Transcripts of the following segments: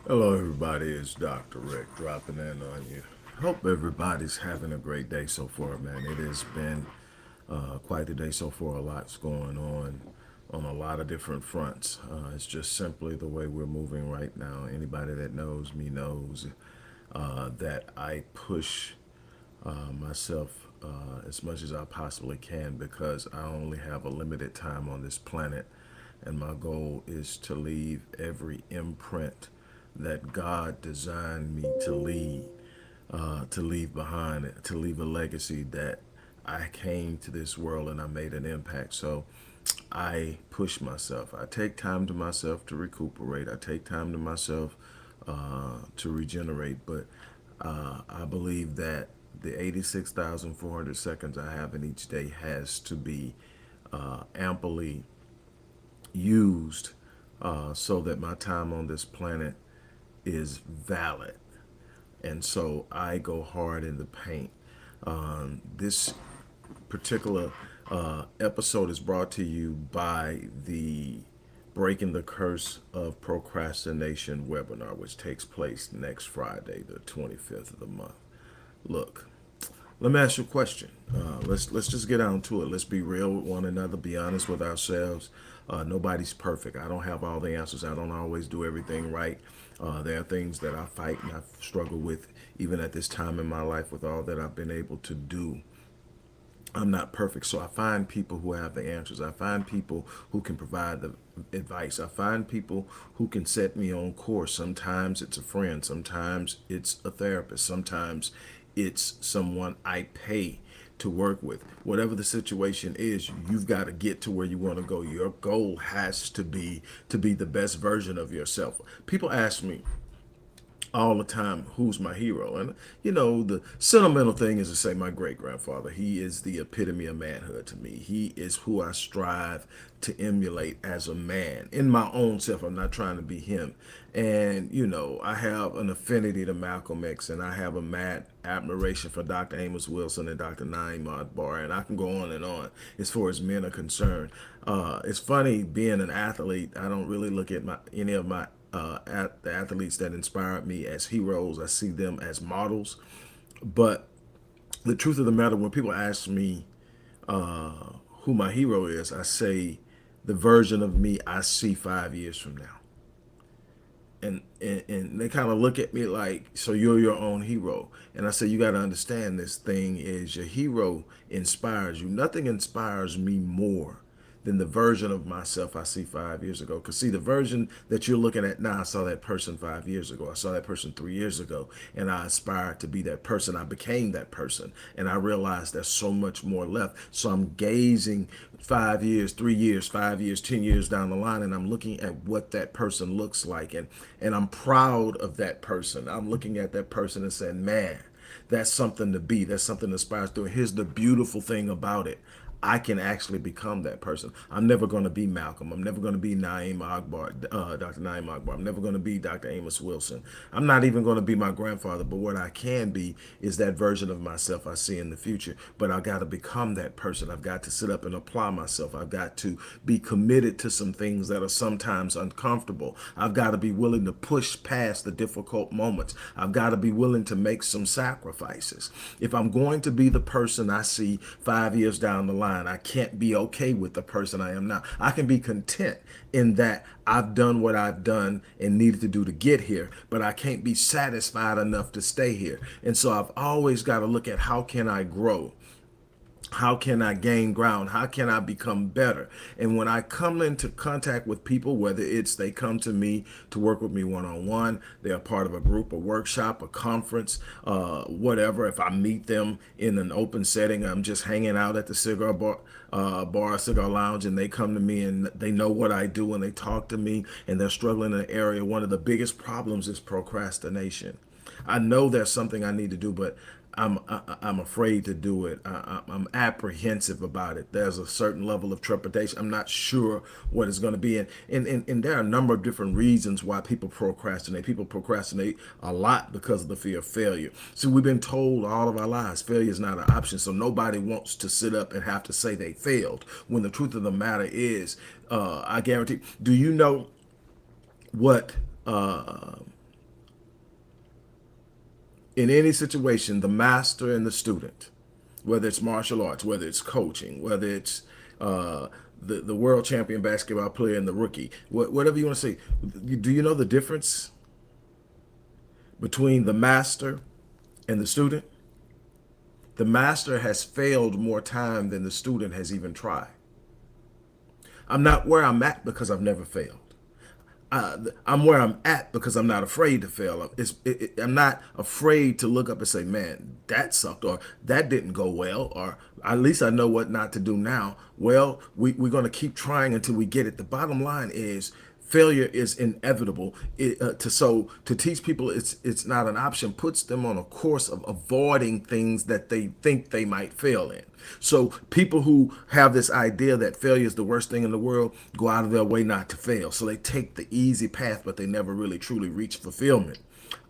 Hello, everybody. It's Dr. Rick dropping in on you. Hope everybody's having a great day so far, man. It has been quite a day so far. A lot's going on a lot of different fronts. It's just simply the way we're moving right now. Anybody that knows me knows that I push myself as much as I possibly can because I only have a limited time on this planet, and my goal is to leave every imprint that God designed me to leave behind, to leave a legacy that I came to this world and I made an impact. So I push myself. I take time to myself to recuperate. I take time to myself to regenerate. But I believe that the 86,400 seconds I have in each day has to be amply used so that my time on this planet is valid. And so I go hard in the paint. This particular episode is brought to you by the Breaking the Curse of Procrastination webinar, which takes place next Friday, the 25th of the month. Look, let me ask you a question. Let's just get down to it. Let's be real with one another. Be honest with ourselves. Nobody's perfect. I don't have all the answers. I don't always do everything right. There are things that I fight and I struggle with, even at this time in my life, with all that I've been able to do. I'm not perfect, so I find people who have the answers. I find people who can provide the advice. I find people who can set me on course. Sometimes it's a friend, sometimes it's a therapist, sometimes it's someone I pay to work with. Whatever the situation is, you've got to get to where you want to go. Your goal has to be the best version of yourself. People ask me all the time, who's my hero? And the sentimental thing is to say my great grandfather. He is the epitome of manhood to me. He is who I strive to emulate as a man in my own self. I'm not trying to be him. And I have an affinity to Malcolm X, and I have a mad admiration for Dr. Amos Wilson and Dr. Naeem Bar, and I can go on and on as far as men are concerned. It's funny being an athlete. I don't really look at any of my at the athletes that inspired me as heroes. I see them as models. But the truth of the matter, when people ask me who my hero is, I say the version of me I see 5 years from now. And they kind of look at me like, so you're your own hero. And I say, you got to understand, this thing is, your hero inspires you. Nothing inspires me more than the version of myself I see 5 years ago. Because see, the version that you're looking at now, I saw that person 5 years ago. I saw that person 3 years ago. And I aspired to be that person. I became that person. And I realized there's so much more left. So I'm gazing 5 years, 3 years, 5 years, 10 years down the line, and I'm looking at what that person looks like. And I'm proud of that person. I'm looking at that person and saying, man, that's something to be. That's something to aspire to. Here's the beautiful thing about it. I can actually become that person. I'm never going to be Malcolm. I'm never going to be Naeem Akbar, Dr. Naeem Akbar. I'm never going to be Dr. Amos Wilson. I'm not even going to be my grandfather. But what I can be is that version of myself I see in the future. But I got to become that person. I've got to sit up and apply myself. I've got to be committed to some things that are sometimes uncomfortable. I've got to be willing to push past the difficult moments. I've got to be willing to make some sacrifices. If I'm going to be the person I see 5 years down the line, I can't be okay with the person I am now. I can be content in that I've done what I've done and needed to do to get here, but I can't be satisfied enough to stay here. And so I've always got to look at, how can I grow? How can I gain ground? How can I become better? And when I come into contact with people, whether it's they come to me to work with me one-on-one, they're part of a group, a workshop, a conference, whatever. If I meet them in an open setting, I'm just hanging out at the cigar lounge, and they come to me and they know what I do, and they talk to me, and they're struggling in an area. One of the biggest problems is procrastination. I know there's something I need to do, but I'm afraid to do it. I'm apprehensive about it. There's a certain level of trepidation. I'm not sure what it's going to be. And there are a number of different reasons why people procrastinate. People procrastinate a lot because of the fear of failure. So we've been told all of our lives failure is not an option. So nobody wants to sit up and have to say they failed, when the truth of the matter is, I guarantee. Do you know what? In any situation, the master and the student, whether it's martial arts, whether it's coaching, whether it's uh, the world champion basketball player and the rookie, whatever you want to say, do you know the difference between the master and the student? The master has failed more time than the student has even tried. I'm not where I'm at because I've never failed. I'm where I'm at because I'm not afraid to fail. I'm not afraid to look up and say, man, that sucked, or that didn't go well, or at least I know what not to do now. Well, we're going to keep trying until we get it. The bottom line is failure is inevitable. To teach people it's not an option puts them on a course of avoiding things that they think they might fail in. So people who have this idea that failure is the worst thing in the world go out of their way not to fail. So they take the easy path, but they never really truly reach fulfillment.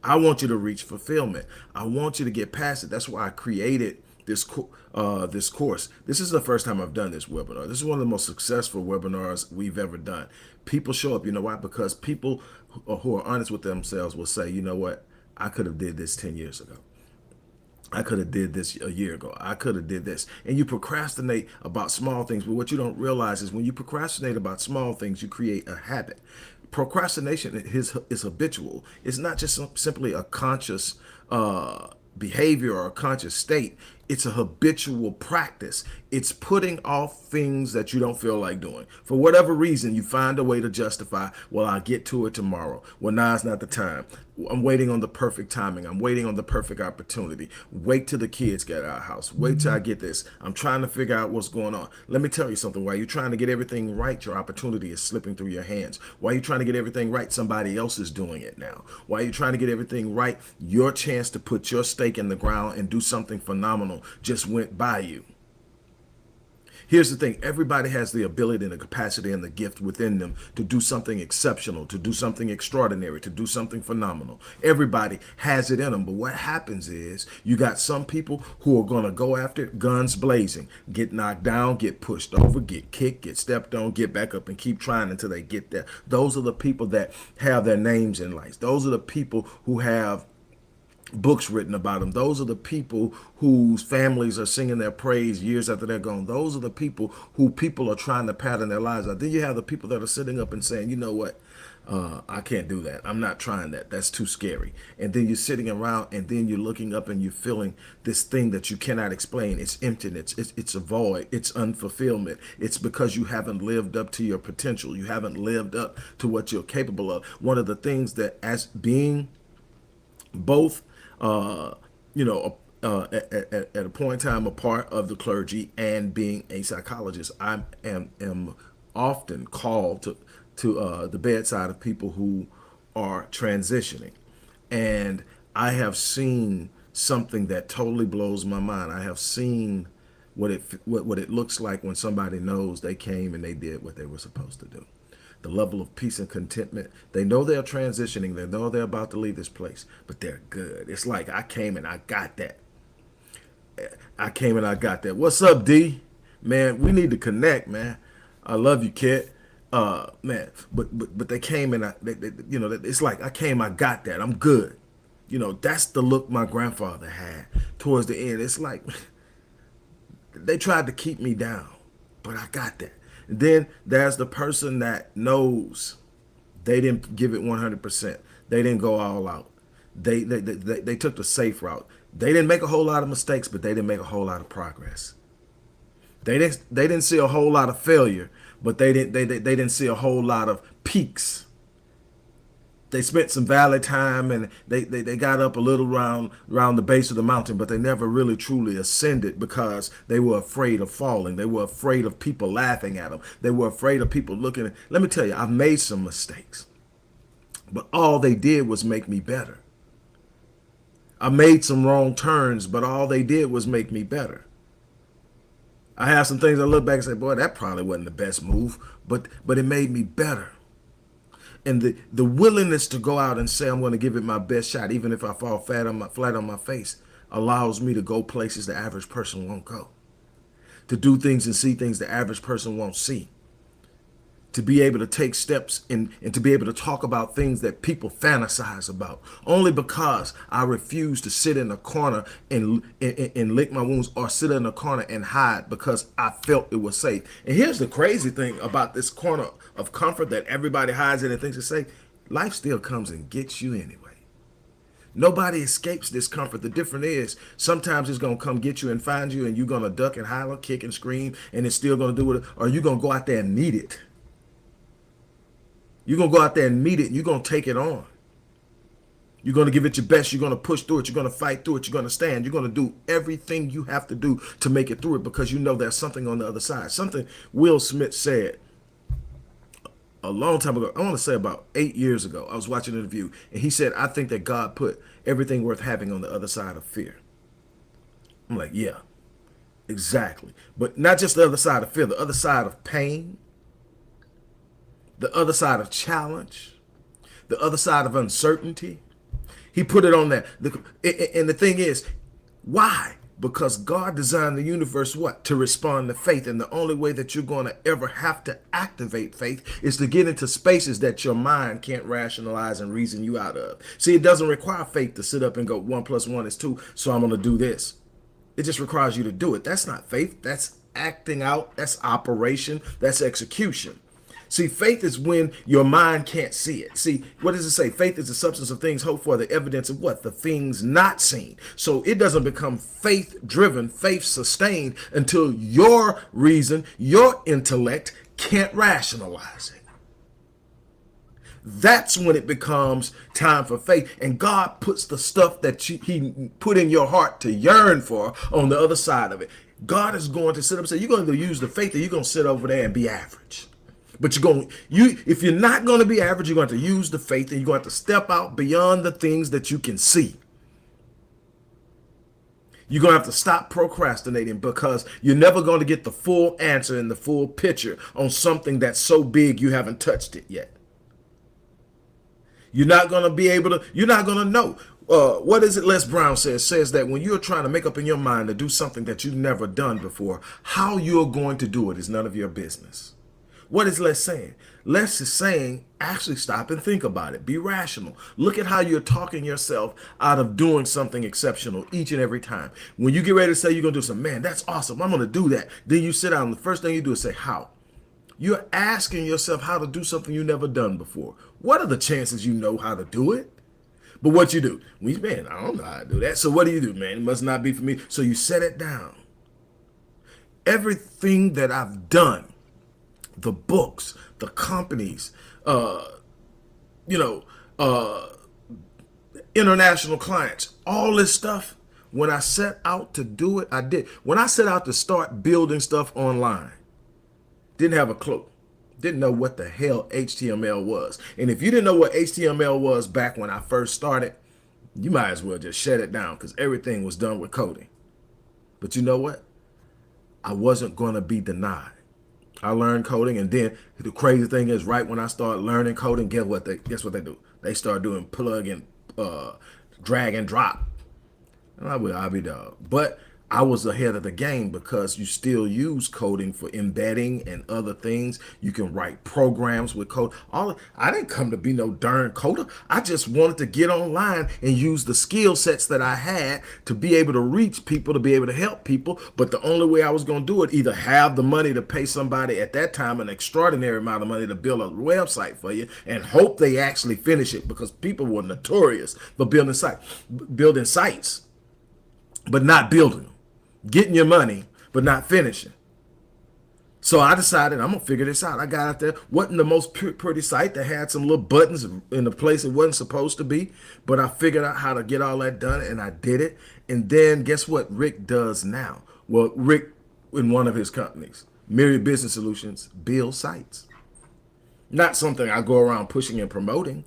I want you to reach fulfillment. I want you to get past it. That's why I created this course. This is the first time I've done this webinar. This is one of the most successful webinars we've ever done. People show up, you know why? Because people who are honest with themselves will say, you know what? I could have did this 10 years ago. I could have did this a year ago. I could have did this. And you procrastinate about small things. But what you don't realize is when you procrastinate about small things, you create a habit. Procrastination is habitual. It's not just simply a conscious behavior or a conscious state. It's a habitual practice. It's putting off things that you don't feel like doing. For whatever reason, you find a way to justify, well, I'll get to it tomorrow. Well, now's not the time. I'm waiting on the perfect timing. I'm waiting on the perfect opportunity. Wait till the kids get out of the house. Wait till I get this. I'm trying to figure out what's going on. Let me tell you something. While you're trying to get everything right, your opportunity is slipping through your hands. While you're trying to get everything right, somebody else is doing it now. While you're trying to get everything right, your chance to put your stake in the ground and do something phenomenal just went by you. Here's the thing. Everybody has the ability and the capacity and the gift within them to do something exceptional, to do something extraordinary, to do something phenomenal. Everybody has it in them. But what happens is you got some people who are going to go after it, guns blazing, get knocked down, get pushed over, get kicked, get stepped on, get back up and keep trying until they get there. Those are the people that have their names in lights. Those are the people who have books written about them. Those are the people whose families are singing their praise years after they're gone. Those are the people who people are trying to pattern their lives on. Then you have the people that are sitting up and saying, you know what? I can't do that. I'm not trying that. That's too scary. And then you're sitting around and then you're looking up and you're feeling this thing that you cannot explain. It's emptiness. It's a void. It's unfulfillment. It's because you haven't lived up to your potential. You haven't lived up to what you're capable of. One of the things that as being both at a point in time, a part of the clergy and being a psychologist, I am often called to the bedside of people who are transitioning. And I have seen something that totally blows my mind. I have seen what it looks like when somebody knows they came and they did what they were supposed to do. The level of peace and contentment. They know they're transitioning. They know they're about to leave this place, but they're good. It's like I came and I got that. I came and I got that. What's up, D? Man, we need to connect, man. I love you, kid. Man, but they came and it's like I came, I got that. I'm good. That's the look my grandfather had towards the end. It's like they tried to keep me down, but I got that. Then there's the person that knows they didn't give it 100%. They didn't go all out. They took the safe route. They didn't make a whole lot of mistakes, but they didn't make a whole lot of progress. They didn't see a whole lot of failure, but they didn't see a whole lot of peaks. They spent some valley time and they got up a little around the base of the mountain, but they never really truly ascended because they were afraid of falling. They were afraid of people laughing at them. They were afraid of people looking at. Let me tell you, I've made some mistakes, but all they did was make me better. I made some wrong turns, but all they did was make me better. I have some things I look back and say, boy, that probably wasn't the best move, but it made me better. And the willingness to go out and say I'm going to give it my best shot, even if I fall flat on my face, allows me to go places the average person won't go. To do things and see things the average person won't see. to be able to take steps and to be able to talk about things that people fantasize about, only because I refuse to sit in a corner and lick my wounds, or sit in a corner and hide because I felt it was safe. And here's the crazy thing about this corner of comfort that everybody hides in and thinks is safe. Life still comes and gets you anyway. Nobody escapes discomfort. The difference is sometimes it's going to come get you and find you, and you're going to duck and holler, kick and scream, and it's still going to do it. Or you're going to go out there and meet it. You're going to go out there and meet it, and you're going to take it on. You're going to give it your best. You're going to push through it. You're going to fight through it. You're going to stand. You're going to do everything you have to do to make it through it, because you know there's something on the other side. Something Will Smith said a long time ago, I want to say about 8 years ago. I was watching an interview, and he said, I think that God put everything worth having on the other side of fear. I'm like, yeah, exactly. But not just the other side of fear, the other side of pain, the other side of challenge, the other side of uncertainty. He put it on there. And the thing is, why? Because God designed the universe what? To respond to faith. And the only way that you're going to ever have to activate faith is to get into spaces that your mind can't rationalize and reason you out of. See, it doesn't require faith to sit up and go 1 + 1 is 2, so I'm going to do this. It just requires you to do it. That's not faith. That's acting out. That's operation. That's execution. See, faith is when your mind can't see it. See, what does it say? Faith is the substance of things hoped for, the evidence of what? The things not seen. So it doesn't become faith-driven, faith-sustained until your reason, your intellect can't rationalize it. That's when it becomes time for faith. And God puts the stuff that he put in your heart to yearn for on the other side of it. God is going to sit up and say, you're going to use the faith, or you're going to sit over there and be average. But if you're not going to be average, you're going to use the faith, and you're going to step out beyond the things that you can see. You're going to have to stop procrastinating, because you're never going to get the full answer and the full picture on something that's so big you haven't touched it yet. You're not going to be able to, you're not going to know. What is it Les Brown says that when you're trying to make up in your mind to do something that you've never done before, how you're going to do it is none of your business. What is Les saying? Les is saying, actually stop and think about it. Be rational. Look at how you're talking yourself out of doing something exceptional each and every time. When you get ready to say you're going to do something, man, that's awesome, I'm going to do that. Then you sit down, and the first thing you do is say, how? You're asking yourself how to do something you've never done before. What are the chances you know how to do it? But what you do, man, I don't know how to do that. So what do? Man, it must not be for me. So you set it down. Everything that I've done, the books, the companies, international clients, all this stuff, when I set out to do it, I did. When I set out to start building stuff online, didn't have a clue. Didn't know what the hell HTML was. And if you didn't know what HTML was back when I first started, you might as well just shut it down, because everything was done with coding. But you know what? I wasn't going to be denied. I learned coding, and then the crazy thing is, right when I started learning coding, guess what they do? They start doing plug and drag and drop. And I'll be dog. But I was ahead of the game, because you still use coding for embedding and other things. You can write programs with code. I didn't come to be no darn coder. I just wanted to get online and use the skill sets that I had to be able to reach people, to be able to help people. But the only way I was going to do it, either have the money to pay somebody at that time an extraordinary amount of money to build a website for you and hope they actually finish it, because people were notorious for building sites, but not building them. Getting your money, but not finishing. So I decided I'm going to figure this out. I got out there. Wasn't the most pretty site that had some little buttons in a place it wasn't supposed to be. But I figured out how to get all that done, and I did it. And then guess what Rick does now? Well, Rick, in one of his companies, Myriad Business Solutions, builds sites. Not something I go around pushing and promoting.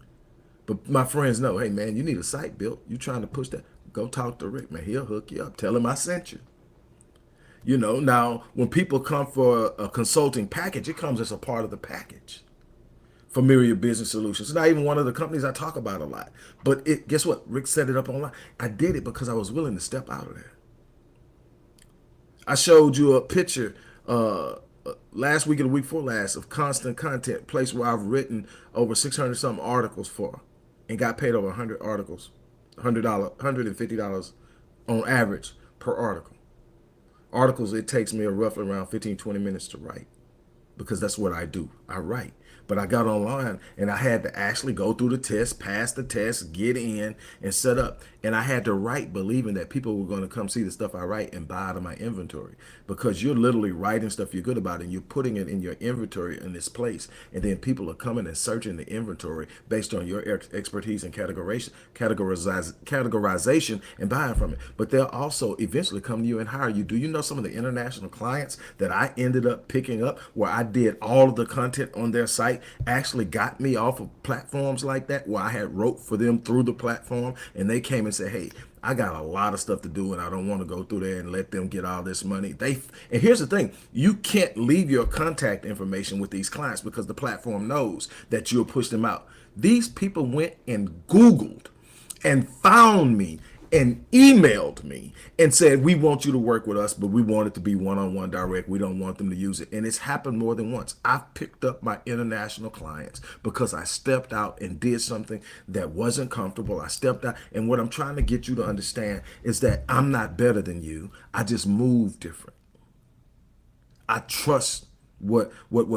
But my friends know, hey, man, you need a site built. You trying to push that? Go talk to Rick, man. He'll hook you up. Tell him I sent you. Now, when people come for a consulting package, it comes as a part of the package for Myriad Business Solutions. It's not even one of the companies I talk about a lot. But guess what? Rick set it up online. I did it because I was willing to step out of there. I showed you a picture last week and the week before last of constant content, place where I've written over 600 something articles for, and got paid over 100 articles, $150 on average per article. Articles, it takes me roughly around 15-20 minutes to write, because that's what I do. I write. But I got online and I had to actually go through the test, pass the test, get in and set up. And I had to write believing that people were going to come see the stuff I write and buy out of my inventory, because you're literally writing stuff you're good about and you're putting it in your inventory in this place. And then people are coming and searching the inventory based on your expertise and categorization and buying from it. But they'll also eventually come to you and hire you. Do you know some of the international clients that I ended up picking up where I did all of the content on their site actually got me off of platforms like that, where I had wrote for them through the platform, and they came and said, hey, I got a lot of stuff to do and I don't want to go through there and let them get all this money. And here's the thing, you can't leave your contact information with these clients because the platform knows that you'll push them out. These people went and Googled and found me and emailed me and said, we want you to work with us, but we want it to be one-on-one direct. We don't want them to use it. And it's happened more than once. I've picked up my international clients because I stepped out and did something that wasn't comfortable. I stepped out. And what I'm trying to get you to understand is that I'm not better than you. I just move different. I trust what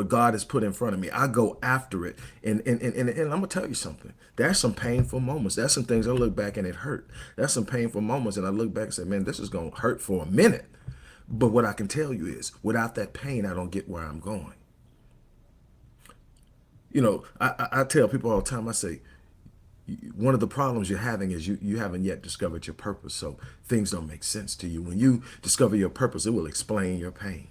God has put in front of me. I go after it. And I'm gonna tell you something. There's some painful moments. There's some things I look back and it hurt. There's some painful moments and I look back and say, man, this is gonna hurt for a minute. But what I can tell you is, without that pain, I don't get where I'm going. You know, I tell people all the time, I say, one of the problems you're having is you haven't yet discovered your purpose. So things don't make sense to you. When you discover your purpose, it will explain your pain.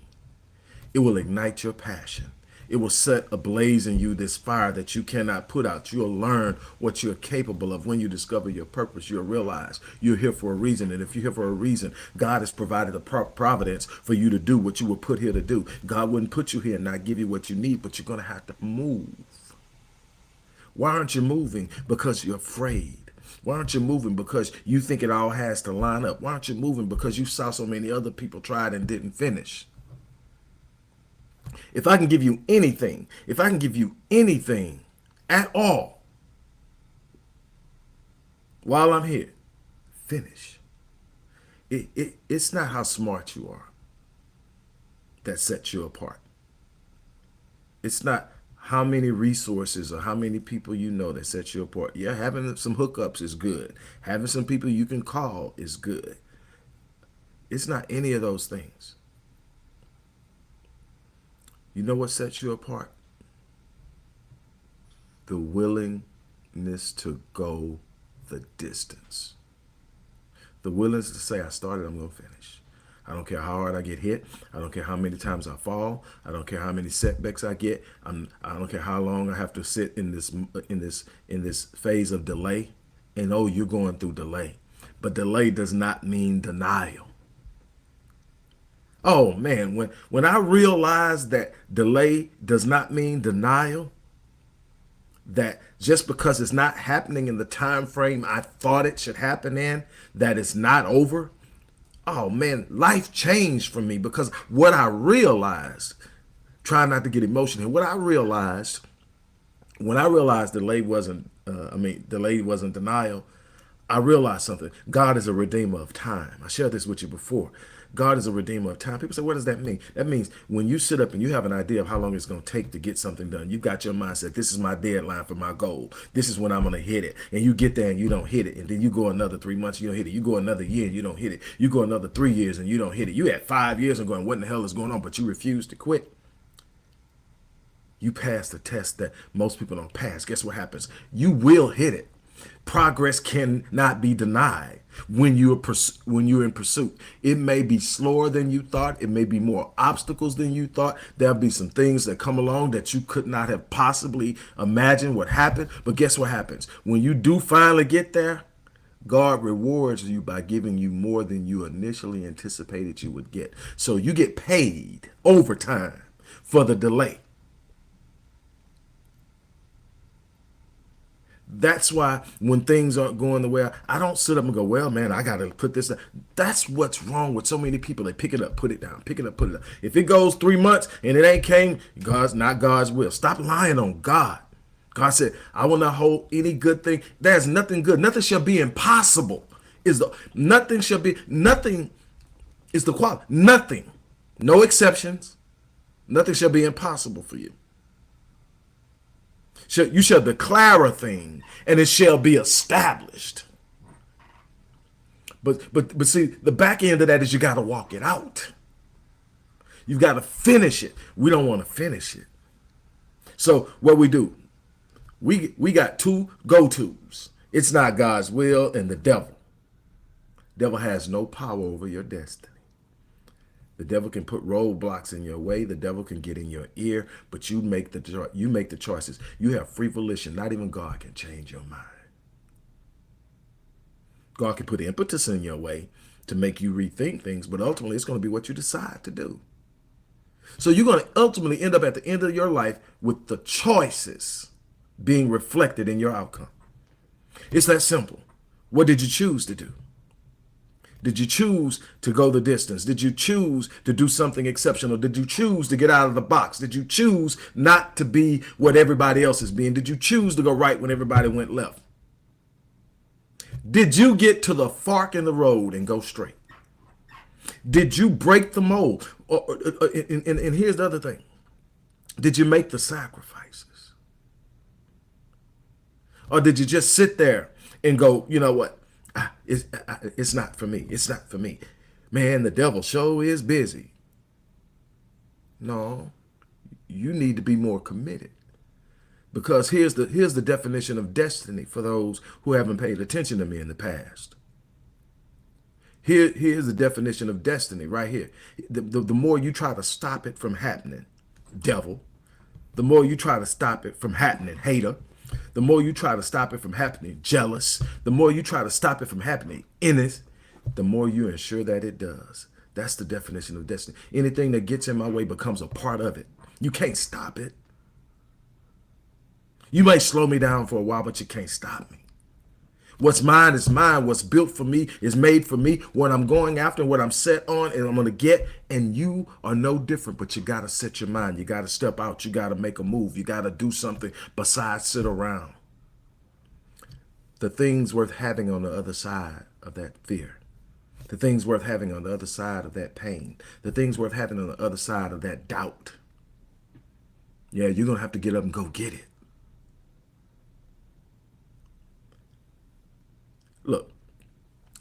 It will ignite your passion. It will set ablaze in you this fire that you cannot put out. You'll learn what you're capable of. When you discover your purpose, you'll realize you're here for a reason. And if you're here for a reason, God has provided a providence for you to do what you were put here to do. God wouldn't put you here and not give you what you need, but you're going to have to move. Why aren't you moving? Because you're afraid. Why aren't you moving? Because you think it all has to line up. Why aren't you moving? Because you saw so many other people tried and didn't finish. If I can give you anything, at all, while I'm here, finish. It's not how smart you are that sets you apart. It's not how many resources or how many people you know that sets you apart. Yeah, having some hookups is good. Having some people you can call is good. It's not any of those things. You know what sets you apart? The willingness to go the distance. The willingness to say, I started, I'm going to finish. I don't care how hard I get hit. I don't care how many times I fall. I don't care how many setbacks I get. I don't care how long I have to sit in this phase of delay. And oh, you're going through delay. But delay does not mean denial. Oh man, when I realized that delay does not mean denial, that just because it's not happening in the time frame I thought it should happen in, that it's not over. Oh man, life changed for me, because what I realized, try not to get emotional, what I realized, when I realized delay wasn't denial, I realized something. God is a redeemer of time. I shared this with you before. God is a redeemer of time. People say, what does that mean? That means when you sit up and you have an idea of how long it's going to take to get something done, you've got your mindset, this is my deadline for my goal. This is when I'm going to hit it. And you get there and you don't hit it. And then you go another 3 months, you don't hit it. You go another year and you don't hit it. You go another 3 years and you don't hit it. You had 5 years and going, what in the hell is going on? But you refuse to quit. You pass the test that most people don't pass. Guess what happens? You will hit it. Progress cannot be denied when you're in pursuit. It may be slower than you thought. It may be more obstacles than you thought. There'll be some things that come along that you could not have possibly imagined would happen. But guess what happens? When you do finally get there, God rewards you by giving you more than you initially anticipated you would get. So you get paid overtime for the delay. That's why when things aren't going the way I don't sit up and go, well, man, I got to put this down. That's what's wrong with so many people. They pick it up, put it down, pick it up, put it down. If it goes 3 months and it ain't came, God's not God's will. Stop lying on God. God said, I will not hold any good thing. There's nothing good. Nothing shall be impossible. Nothing is the quality. Nothing. No exceptions. Nothing shall be impossible for you. You shall declare a thing and it shall be established. But see, the back end of that is you got to walk it out. You've got to finish it. We don't want to finish it. So what we do, we got two go-tos. It's not God's will and the devil. Devil has no power over your destiny. The devil can put roadblocks in your way. The devil can get in your ear, but you make the choices. You have free volition. Not even God can change your mind. God can put impetus in your way to make you rethink things, but ultimately it's going to be what you decide to do. So you're going to ultimately end up at the end of your life with the choices being reflected in your outcome. It's that simple. What did you choose to do? Did you choose to go the distance? Did you choose to do something exceptional? Did you choose to get out of the box? Did you choose not to be what everybody else is being? Did you choose to go right when everybody went left? Did you get to the fork in the road and go straight? Did you break the mold? And here's the other thing. Did you make the sacrifices? Or did you just sit there and go, you know what? It's not for me. It's not for me. Man, the devil sure is busy. No, you need to be more committed. Because here's the definition of destiny for those who haven't paid attention to me in the past. Here's the definition of destiny right here. The more you try to stop it from happening, devil, the more you try to stop it from happening, hater, the more you try to stop it from happening, jealous, the more you try to stop it from happening, envious, the more you ensure that it does. That's the definition of destiny. Anything that gets in my way becomes a part of it. You can't stop it. You might slow me down for a while, but you can't stop me. What's mine is mine. What's built for me is made for me. What I'm going after, what I'm set on, and I'm going to get. And you are no different, but you got to set your mind. You got to step out. You got to make a move. You got to do something besides sit around. The things worth having on the other side of that fear. The things worth having on the other side of that pain. The things worth having on the other side of that doubt. Yeah, you're going to have to get up and go get it. Look,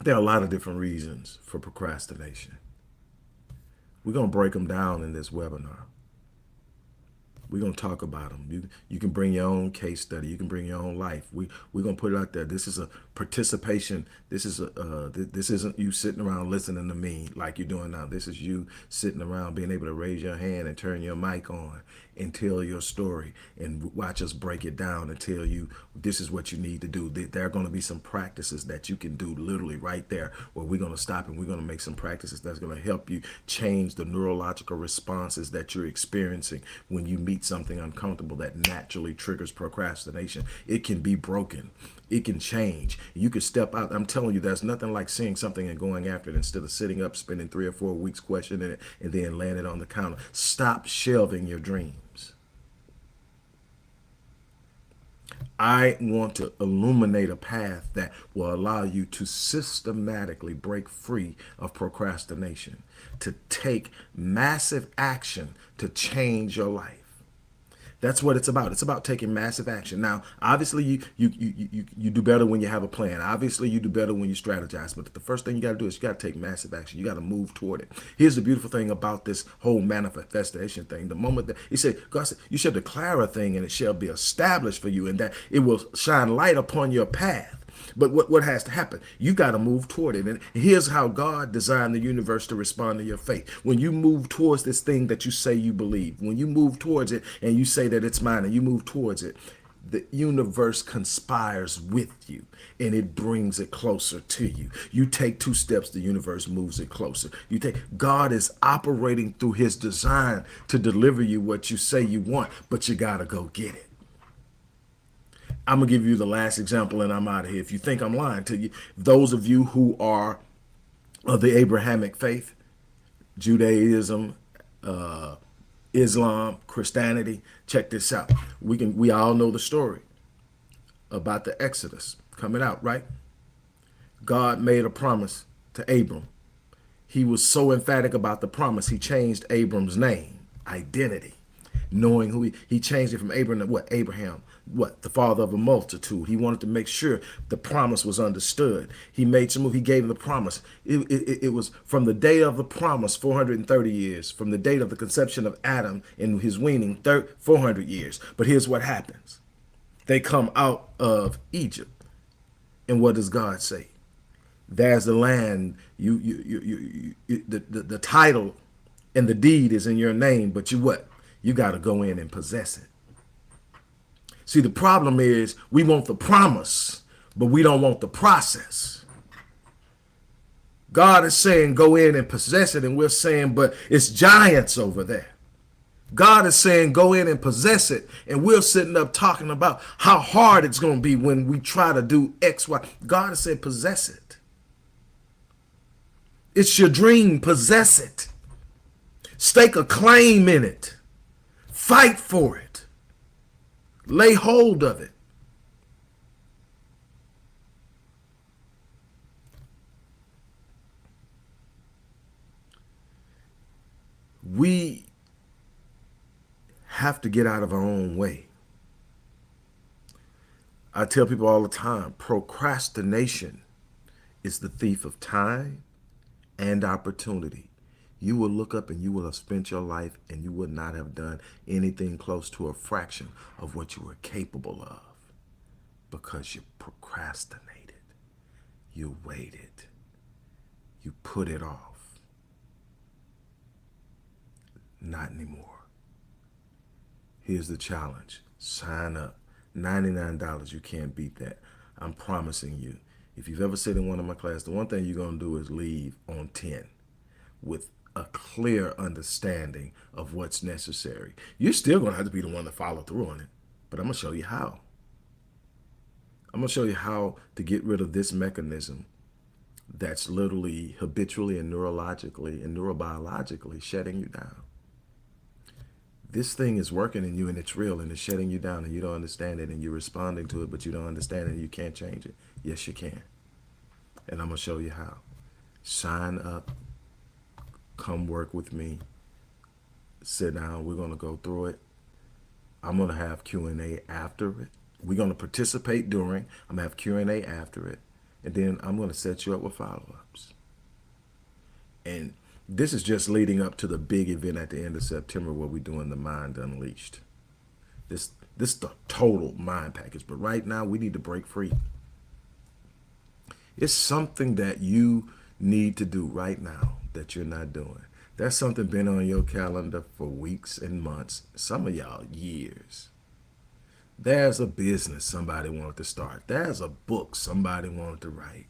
there are a lot of different reasons for procrastination. We're going to break them down in this webinar. We're going to talk about them. You can bring your own case study. You can bring your own life. We're going to put it out there. This is a participation. This isn't you sitting around listening to me like you're doing now. This is you sitting around being able to raise your hand and turn your mic on and tell your story and watch us break it down and tell you this is what you need to do. There are going to be some practices that you can do literally right there where we're going to stop and we're going to make some practices that's going to help you change the neurological responses that you're experiencing when you meet something uncomfortable that naturally triggers procrastination. It can be broken. It can change. You can step out. I'm telling you, there's nothing like seeing something and going after it instead of sitting up, spending 3 or 4 weeks questioning it and then laying it on the counter. Stop shelving your dreams. I want to illuminate a path that will allow you to systematically break free of procrastination, to take massive action to change your life. That's what it's about. It's about taking massive action. Now, obviously, you do better when you have a plan. Obviously, you do better when you strategize. But the first thing you got to do is you got to take massive action. You got to move toward it. Here's the beautiful thing about this whole manifestation thing. The moment that he said, God said, you shall declare a thing and it shall be established for you, and that it will shine light upon your path. But what has to happen? You got to move toward it. And here's how God designed the universe to respond to your faith. When you move towards this thing that you say you believe, when you move towards it and you say that it's mine and you move towards it, the universe conspires with you and it brings it closer to you. You take 2 steps, the universe moves it closer. God is operating through his design to deliver you what you say you want, but you got to go get it. I'm going to give you the last example and I'm out of here. If you think I'm lying to you, those of you who are of the Abrahamic faith, Judaism, Islam, Christianity, check this out. We all know the story about the Exodus coming out, right? God made a promise to Abram. He was so emphatic about the promise, he changed Abram's name, identity, knowing who he changed it from Abram to what? Abraham, what? The father of a multitude. He wanted to make sure the promise was understood. He made some move. He gave him the promise. It was from the day of the promise, 430 years, from the date of the conception of Adam in his weaning, 400 years. But here's what happens. They come out of Egypt. And what does God say? There's the land, the title and the deed is in your name, but you what? You got to go in and possess it. See, the problem is we want the promise, but we don't want the process. God is saying go in and possess it, and we're saying, but it's giants over there. God is saying go in and possess it, and we're sitting up talking about how hard it's going to be when we try to do X, Y. God is saying possess it. It's your dream, possess it. Stake a claim in it. Fight for it. Lay hold of it. We have to get out of our own way. I tell people all the time, procrastination is the thief of time and opportunity. You will look up and you will have spent your life and you would not have done anything close to a fraction of what you were capable of because you procrastinated. You waited. You put it off. Not anymore. Here's the challenge. Sign up. $99. You can't beat that. I'm promising you. If you've ever sat in one of my classes, the one thing you're going to do is leave on 10 with a clear understanding of what's necessary. You're still going to have to be the one to follow through on it, but I'm going to show you how. I'm going to show you how to get rid of this mechanism that's literally habitually and neurologically and neurobiologically shutting you down. This thing is working in you and it's real and it's shutting you down and you don't understand it and you're responding to it, but you don't understand it and you can't change it. Yes, you can. And I'm going to show you how. Sign up. Come work with me. Sit down. We're going to go through it. I'm going to have Q&A after it. We're going to participate during. I'm going to have Q&A after it. And then I'm going to set you up with follow-ups. And this is just leading up to the big event at the end of September where we're doing the Mind Unleashed. This is the total mind package. But right now, we need to break free. It's something that you need to do right now that you're not doing. That's something been on your calendar for weeks and months. Some of y'all, years. There's a business somebody wanted to start. There's a book somebody wanted to write.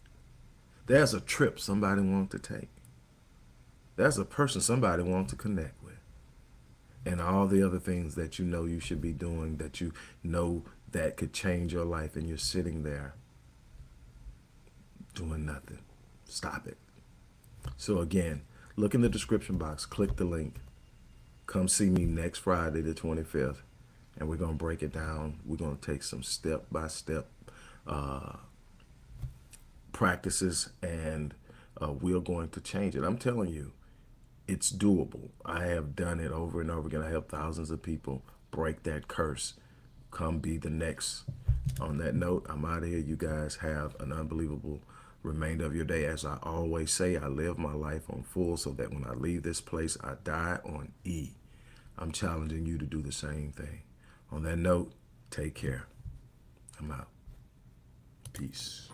There's a trip somebody wanted to take. There's a person somebody wants to connect with. And all the other things that you know you should be doing, that you know that could change your life, and you're sitting there doing nothing. Stop it. So again, look in the description box, click the link. Come see me next Friday, the 25th, and we're going to break it down. We're going to take some step-by-step practices, and we're going to change it. I'm telling you, it's doable. I have done it over and over again. I help thousands of people break that curse. Come be the next. On that note, I'm out of here. You guys have an unbelievable remainder of your day. As I always say, I live my life on full so that when I leave this place, I die on E. I'm challenging you to do the same thing. On that note, take care. I'm out. Peace.